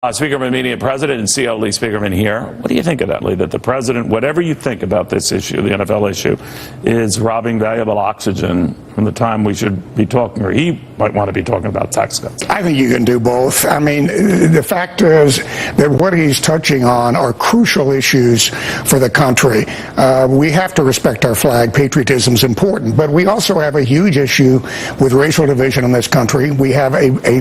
Speakerman Media President and CEO Lee Speakerman here. What do you think of that, Lee? That the president, whatever you think about this issue, the NFL issue, is robbing valuable oxygen from the time we should be talking, or he might want to be talking about tax cuts? I think you can do both. I mean, the fact is that what he's touching on are crucial issues for the country. We have to respect our flag. Patriotism is important, but we also have a huge issue with racial division in this country. We have a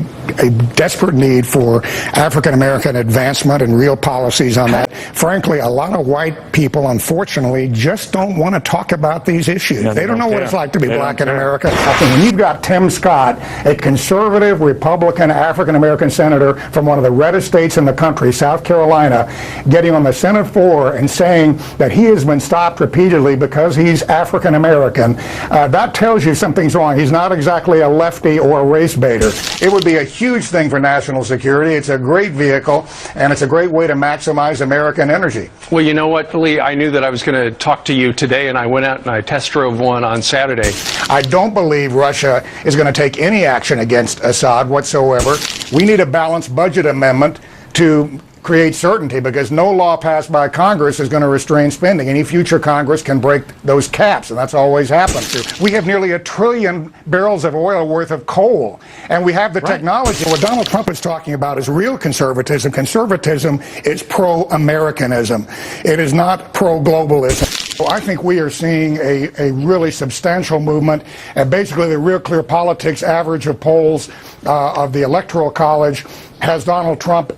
desperate need for African-American advancement and real policies on that. Frankly, a lot of white people, unfortunately, just don't want to talk about these issues. They don't know what it's like to be black in America. When you've got Tim Scott, a conservative Republican African-American senator from one of the reddest states in the country, South Carolina, getting on the Senate floor and saying that he has been stopped repeatedly because he's African-American, that tells you something's wrong. He's not exactly a lefty or a race baiter. It would be a huge thing for national security. It's a great vehicle, and it's a great way to maximize American energy. Well, you know what, Lee? I knew that I was going to talk to you today, and I went out and I test drove one on Saturday. I don't believe Russia is going to take any action against Assad whatsoever. We need a balanced budget amendment to create certainty, because no law passed by Congress is going to restrain spending. Any future Congress can break those caps, and that's always happened. We have nearly 1 trillion barrels of oil worth of coal, and we have the technology. What Donald Trump is talking about is real conservatism. Conservatism is pro-Americanism. It is not pro-globalism. So I think we are seeing a really substantial movement, and basically the Real Clear Politics average of polls of the Electoral College has Donald Trump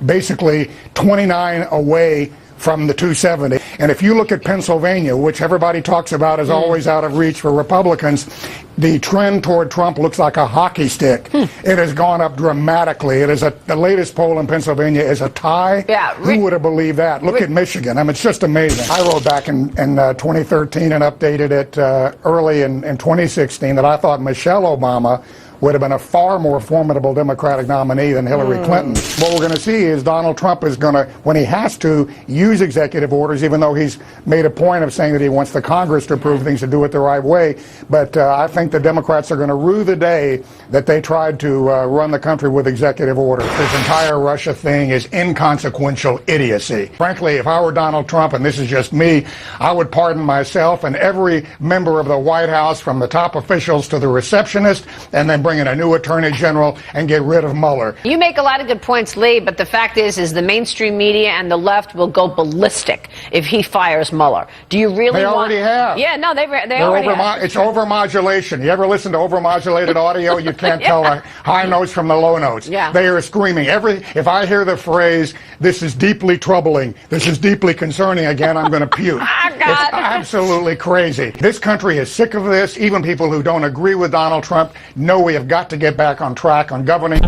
basically 29 away from the 270. And if you look at Pennsylvania, which everybody talks about is always out of reach for Republicans, the trend toward Trump looks like a hockey stick. It has gone up dramatically. It is the latest poll in Pennsylvania is a tie. Yeah, who would have believed that? Look at Michigan. I mean, it's just amazing. I wrote back in 2013 and updated it early in 2016 that I thought Michelle Obama would have been a far more formidable Democratic nominee than Hillary Clinton. What we're going to see is Donald Trump is going to, when he has to, use executive orders, even though he's made a point of saying that he wants the Congress to approve things to do it the right way. But I think the Democrats are going to rue the day that they tried to run the country with executive orders. This entire Russia thing is inconsequential idiocy. Frankly, if I were Donald Trump, and this is just me, I would pardon myself and every member of the White House, from the top officials to the receptionist, and then bring in a new attorney general and get rid of Mueller. You make a lot of good points, Lee, but the fact is the mainstream media and the left will go ballistic if he fires Mueller. Do you really They want... already have. Yeah, no, they already have. It's overmodulation. You ever listen to overmodulated audio? You can't tell the high notes from the low notes. Yeah. They are screaming. If I hear the phrase, "This is deeply troubling, this is deeply concerning," again, I'm going to puke. It's absolutely crazy. This country is sick of this. Even people who don't agree with Donald Trump know we have got to get back on track on governing.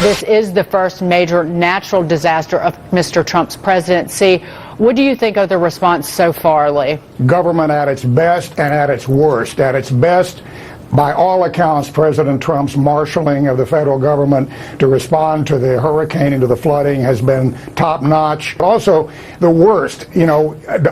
This is the first major natural disaster of Mr. Trump's presidency. What do you think of the response so far, Lee? Government at its best and at its worst. At its best, by all accounts, President Trump's marshaling of the federal government to respond to the hurricane and to the flooding has been top-notch. Also, the worst,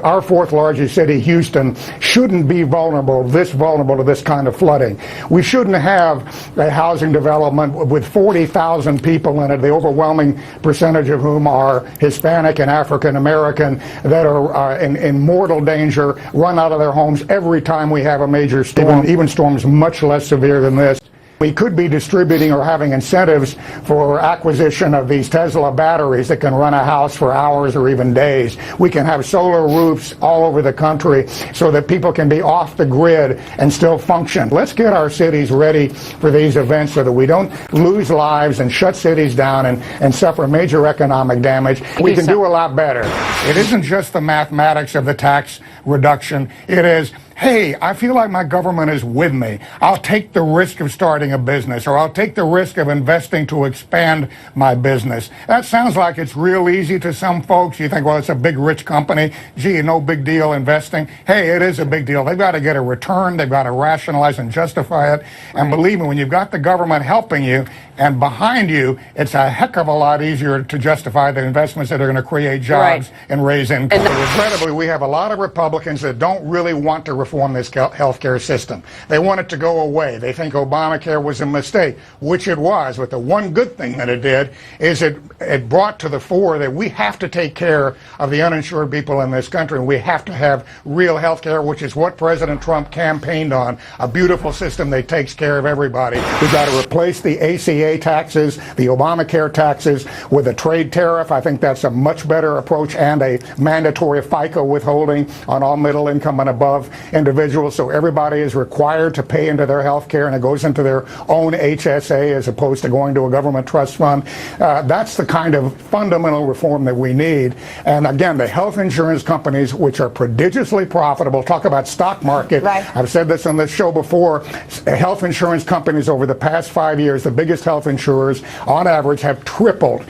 our fourth largest city, Houston, shouldn't be vulnerable to this kind of flooding. We shouldn't have a housing development with 40,000 people in it, the overwhelming percentage of whom are Hispanic and African American, that are in mortal danger, run out of their homes every time we have a major storm, even storms much less severe than this. We could be distributing or having incentives for acquisition of these Tesla batteries that can run a house for hours or even days. We can have solar roofs all over the country so that people can be off the grid and still function. Let's get our cities ready for these events so that we don't lose lives and shut cities down and suffer major economic damage. We can do a lot better. It isn't just the mathematics of the tax reduction. It is, hey, I feel like my government is with me. I'll take the risk of starting a business, or I'll take the risk of investing to expand my business. That sounds like it's real easy to some folks. You think, well, it's a big, rich company. Gee, no big deal investing. Hey, it is a big deal. They've got to get a return. They've got to rationalize and justify it. And believe me, when you've got the government helping you and behind you, it's a heck of a lot easier to justify the investments that are going to create jobs and raise income. Regrettably, we have a lot of Republicans Republicans that don't really want to reform this health care system. They want it to go away. They think Obamacare was a mistake, which it was. But the one good thing that it did is it brought to the fore that we have to take care of the uninsured people in this country, and we have to have real health care, which is what President Trump campaigned on, a beautiful system that takes care of everybody. We've got to replace the ACA taxes, the Obamacare taxes, with a trade tariff. I think that's a much better approach, and a mandatory FICA withholding on all middle income and above individuals, so everybody is required to pay into their health care and it goes into their own HSA as opposed to going to a government trust fund. That's the kind of fundamental reform that we need. And again, the health insurance companies, which are prodigiously profitable, talk about stock market. Right. I've said this on this show before. Health insurance companies over the past 5 years, the biggest health insurers on average have tripled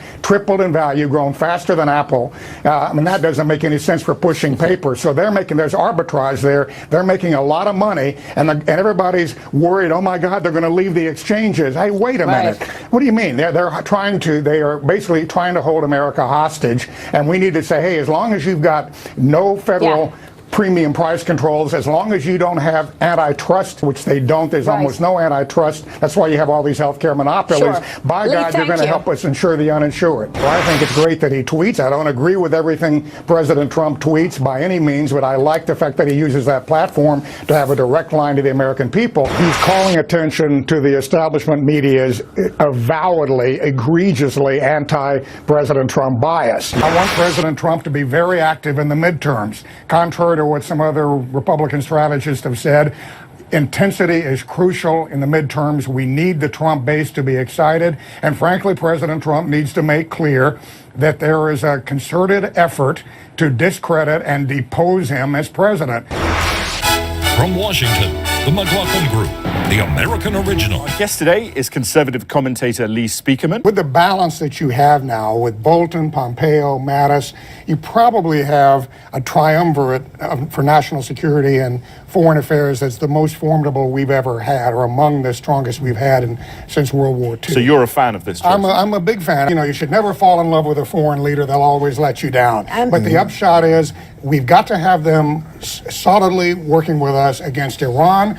in value, grown faster than Apple. I mean, that doesn't make any sense for pushing paper. So there's arbitrage there. They're making a lot of money, and everybody's worried, oh my God, they're going to leave the exchanges. Hey, wait a minute. What do you mean? They are basically trying to hold America hostage, and we need to say, hey, as long as you've got no federal premium price controls, as long as you don't have antitrust, which they don't, there's almost no antitrust. That's why you have all these healthcare monopolies. Sure. By God, you're going to help us insure the uninsured. Well, I think it's great that he tweets. I don't agree with everything President Trump tweets by any means, but I like the fact that he uses that platform to have a direct line to the American people. He's calling attention to the establishment media's avowedly, egregiously anti-President Trump bias. I want President Trump to be very active in the midterms. Contrary to what some other Republican strategists have said, intensity is crucial in the midterms. We need the Trump base to be excited. And frankly, President Trump needs to make clear that there is a concerted effort to discredit and depose him as president. From Washington, the McLaughlin Group, the American original. Our guest today is conservative commentator Lee Spiekerman. With the balance that you have now with Bolton, Pompeo, Mattis, you probably have a triumvirate for national security and foreign affairs that's the most formidable we've ever had, or among the strongest we've had since World War II. So you're a fan of this choice? I'm a big fan. You know, you should never fall in love with a foreign leader. They'll always let you down. But the upshot is we've got to have them solidly working with us against Iran,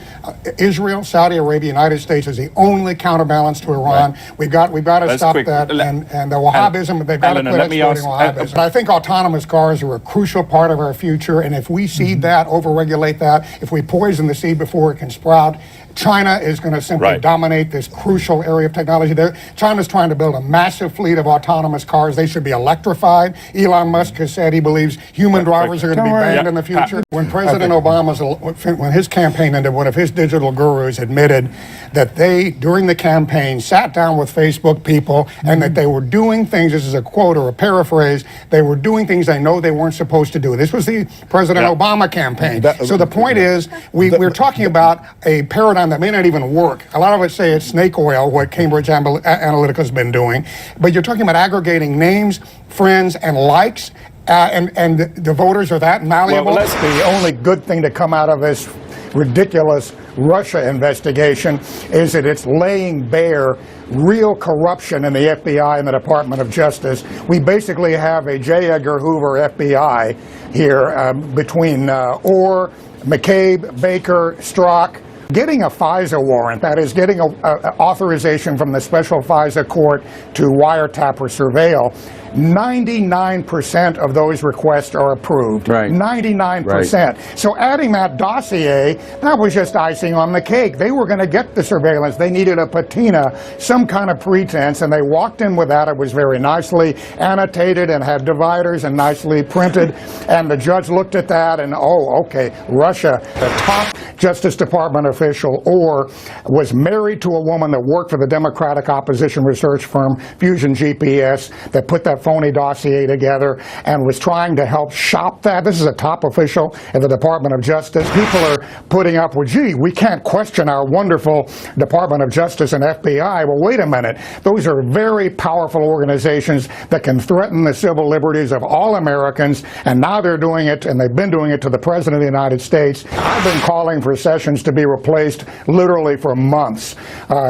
Israel, Saudi Arabia. United States is the only counterbalance to Iran. Right. We've got to stop that. And the Wahhabism, they've got to quit exploiting Wahhabism. I think autonomous cars are a crucial part of our future, and if we seed that, overregulate that, if we poison the seed before it can sprout, China is going to simply dominate this crucial area of technology. China's trying to build a massive fleet of autonomous cars. They should be electrified. Elon Musk has said he believes human drivers are going to be banned in the future. When President when his campaign ended, one of his digital gurus admitted that they, during the campaign, sat down with Facebook people and that they were doing things, this is a quote or a paraphrase, they were doing things they know they weren't supposed to do. This was the President Obama campaign. So the point is, we're talking about a paradigm that may not even work. A lot of us say it's snake oil, what Cambridge Analytica has been doing, but you're talking about aggregating names, friends, and likes, and the voters are that malleable. Well, the only good thing to come out of this ridiculous Russia investigation is that it's laying bare real corruption in the FBI and the Department of Justice. We basically have a J. Edgar Hoover FBI here between Orr, McCabe, Baker, Strzok. Getting a FISA warrant, that is, getting an authorization from the special FISA court to wiretap or surveil, 99% of those requests are approved. 99%. So adding that dossier, that was just icing on the cake. They were going to get the surveillance. They needed a patina, some kind of pretense, and they walked in with that. It was very nicely annotated and had dividers and nicely printed. And the judge looked at that and, oh, okay, Russia, the top Justice Department official, Orr, was married to a woman that worked for the Democratic opposition research firm Fusion GPS that put that phony dossier together and was trying to help shop that. This is a top official in the Department of Justice. People are putting up with, gee, we can't question our wonderful Department of Justice and FBI. Well, wait a minute. Those are very powerful organizations that can threaten the civil liberties of all Americans, and now they're doing it, and they've been doing it to the President of the United States. I've been calling for Sessions to be replaced replaced literally for months.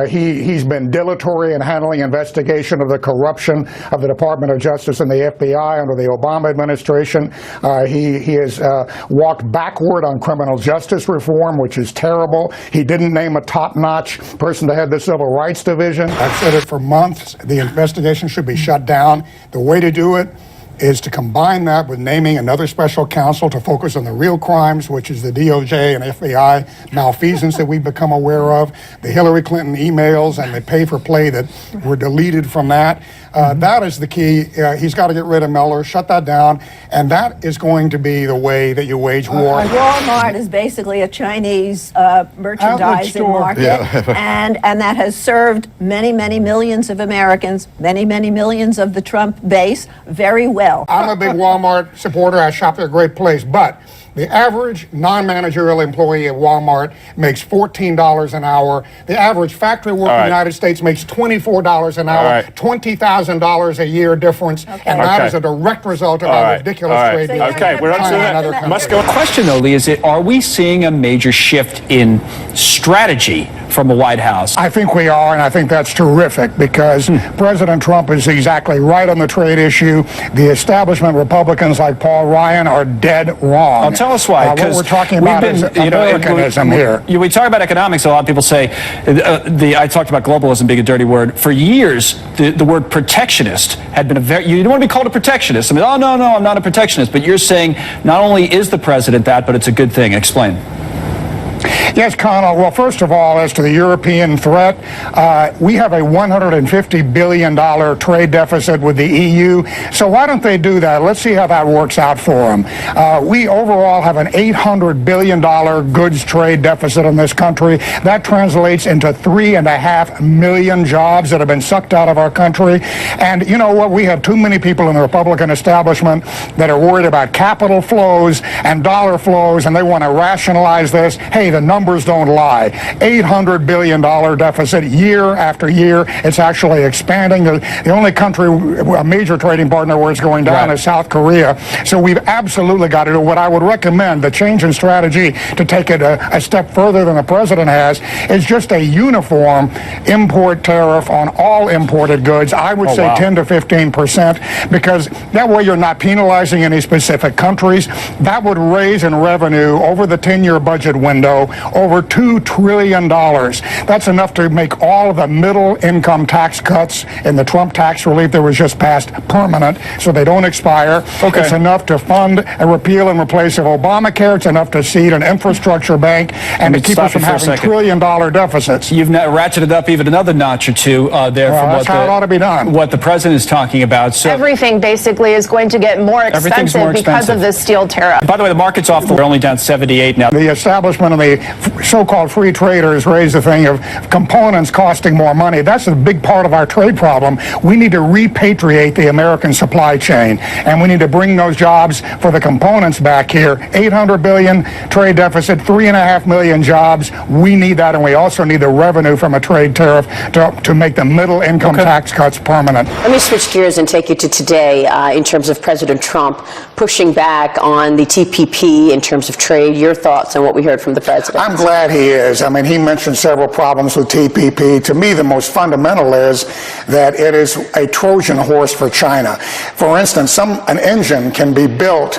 He's been dilatory in handling investigation of the corruption of the Department of Justice and the FBI under the Obama administration. He has walked backward on criminal justice reform, which is terrible. He didn't name a top-notch person to head the Civil Rights Division. I've said it for months. The investigation should be shut down. The way to do it is to combine that with naming another special counsel to focus on the real crimes, which is the DOJ and FBI malfeasance that we've become aware of, the Hillary Clinton emails and the pay-for-play that were deleted from that. That is the key. He's got to get rid of Mueller, shut that down, and that is going to be the way that you wage war. Walmart is basically a Chinese merchandising market, and that has served many, many millions of Americans, many, many millions of the Trump base very well. I'm a big Walmart supporter. I shop at a great place, but the average non-managerial employee at Walmart makes $14 an hour. The average factory worker in the United States makes $24 an hour, $20,000 a year difference, and that is a direct result of our ridiculous trade deal. We're up to that. Must go. The question, though, Lee, is are we seeing a major shift in strategy from the White House? I think we are, and I think that's terrific because President Trump is exactly right on the trade issue. The establishment Republicans like Paul Ryan are dead wrong. Tell us why. What we're talking about is Americanism here. We talk about economics. A lot of people say, I talked about globalism being a dirty word. For years, the word protectionist had been you don't want to be called a protectionist. I mean, no, I'm not a protectionist. But you're saying not only is the president that, but it's a good thing. Explain. Yes, Connell. Well, first of all, as to the European threat, we have a $150 billion trade deficit with the EU. So why don't they do that? Let's see how that works out for them. We overall have an $800 billion goods trade deficit in this country. That translates into 3.5 million jobs that have been sucked out of our country. And you know what? We have too many people in the Republican establishment that are worried about capital flows and dollar flows, and they want to rationalize this. Hey, the numbers don't lie. $800 billion deficit year after year. It's actually expanding. The only country, a major trading partner where it's going down is South Korea. So we've absolutely got to do what I would recommend. The change in strategy to take it a step further than the president has is just a uniform import tariff on all imported goods. I would say 10 to 15%, because that way you're not penalizing any specific countries. That would raise in revenue over the 10-year budget window over $2 trillion. That's enough to make all of the middle income tax cuts in the Trump tax relief that was just passed permanent, so they don't expire. It's enough to fund a repeal and replace of Obamacare. It's enough to seed an infrastructure bank and to keep us from having $1 trillion deficits. You've ratcheted up even another notch or two there from that's how it ought to be done. What the president is talking about. So everything basically is going to get more expensive because of the steel tariff. By the way, the market's off. We're only down 78 now. The establishment and the so-called free traders raise the thing of components costing more money. That's a big part of our trade problem. We need to repatriate the American supply chain, and we need to bring those jobs for the components back here. $800 billion trade deficit, 3.5 million jobs. We need that, and we also need the revenue from a trade tariff to make the middle income tax cuts permanent. Let me switch gears and take you to today in terms of President Trump pushing back on the TPP in terms of trade. Your thoughts on what we heard from the president? I'm glad he is. I mean, he mentioned several problems with TPP. To me, the most fundamental is that it is a Trojan horse for China. For instance, an engine can be built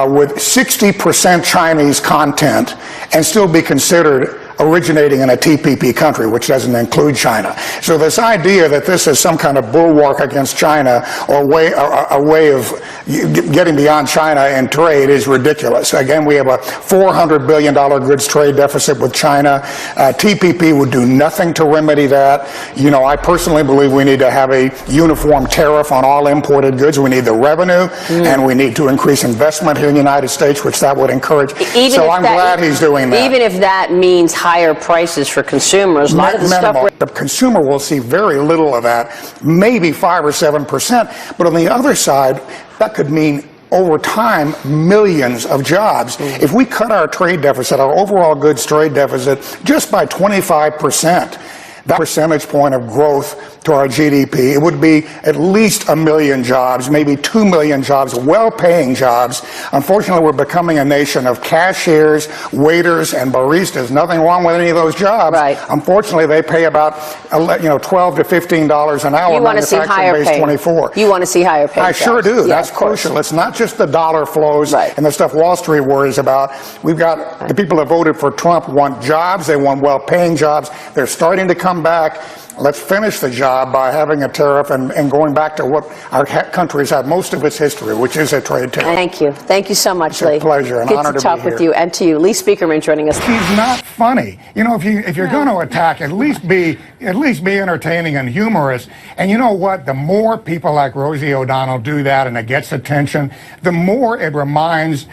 with 60% Chinese content and still be considered originating in a TPP country, which doesn't include China. So this idea that this is some kind of bulwark against China or a way of getting beyond China in trade is ridiculous. Again, we have a $400 billion goods trade deficit with China. TPP would do nothing to remedy that. You know, I personally believe we need to have a uniform tariff on all imported goods. We need the revenue, and we need to increase investment here in the United States, which that would encourage. So I'm glad he's doing that. Even if that means higher prices for consumers, a lot of the stuff. The consumer will see very little of that, maybe 5 or 7%. But on the other side, that could mean over time, millions of jobs. If we cut our trade deficit, our overall goods trade deficit, just by 25%, that percentage point of growth to our GDP, it would be at least 1 million jobs, maybe 2 million jobs, well-paying jobs. Unfortunately, we're becoming a nation of cashiers, waiters, and baristas. Nothing wrong with any of those jobs. Right. Unfortunately, they pay about $12 to $15 an hour. You want to see higher pay. 24. You want to see higher pay. I sure do. Yeah, That's crucial. It's not just the dollar flows and the stuff Wall Street worries about. We've got the people that voted for Trump want jobs. They want well-paying jobs. They're starting to come back. Let's finish the job by having a tariff and going back to what our country's had most of its history, which is a trade tariff. Thank you. Thank you so much, Lee. It's a pleasure. An honor to to talk be here. with you, and to you. Lee Speakerman joining us. He's not funny. If you're going to attack, at least be entertaining and humorous. And you know what? The more people like Rosie O'Donnell do that and it gets attention, the more it reminds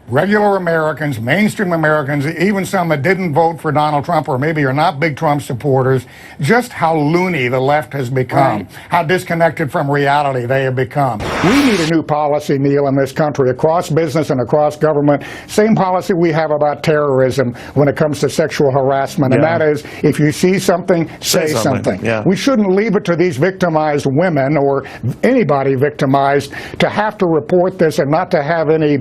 regular Americans, mainstream Americans, even some that didn't vote for Donald Trump or maybe are not big Trump supporters, just how loony the left has become, how disconnected from reality they have become. We need a new policy, Neil, in this country, across business and across government. Same policy we have about terrorism when it comes to sexual harassment, and that is, if you see something, say something. Yeah. We shouldn't leave it to these victimized women or anybody victimized to have to report this and not to have any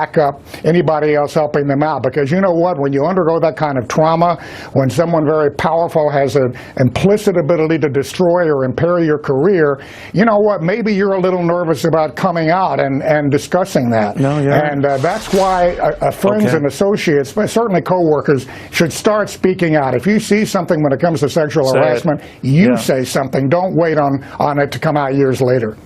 backup, anybody else helping them out. Because you know what? When you undergo that kind of trauma, when someone very powerful has an implicit ability to destroy or impair your career, you know what? Maybe you're a little nervous about coming out and discussing that. And that's why friends and associates, but certainly coworkers, should start speaking out. If you see something when it comes to sexual harassment, you say something. Don't wait on it to come out years later.